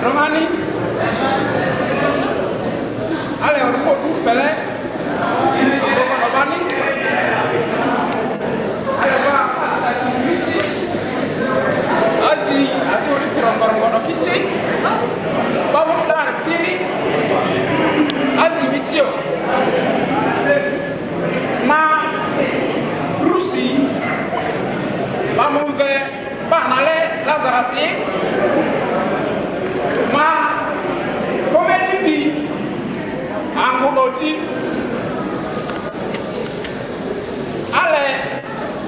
Romani, ale on faut tout faire. Ma Russie, vamos ver banale Lazarasi, ma come di angolodi, ale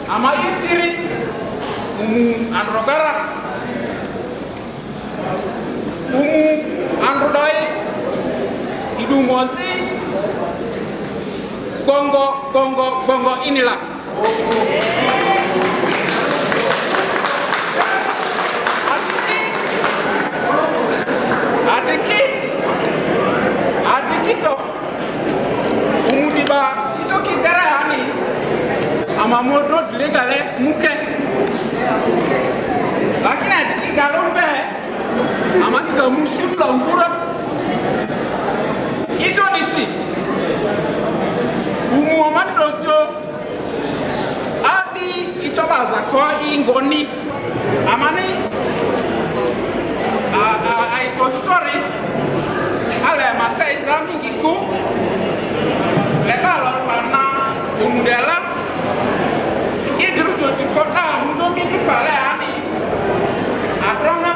amayitiri androgara, androdai, idumosi. Gongo inilah. Adik itu, umudiba itu kita hani, ama modal legale mungkin. Lagi adik galon be, ama kita musim lampuran. Itu disi. Umuoman dojo abi icoba zako ingoni amani a story ale masa islami giku legal pana umudela idru joti kota mundo mindu pale ani adronga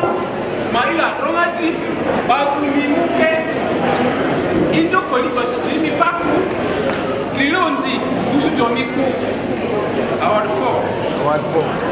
maila adronga di bagu mimuke injo koli basitimi paku Lilonzi, usutomiku, award 4.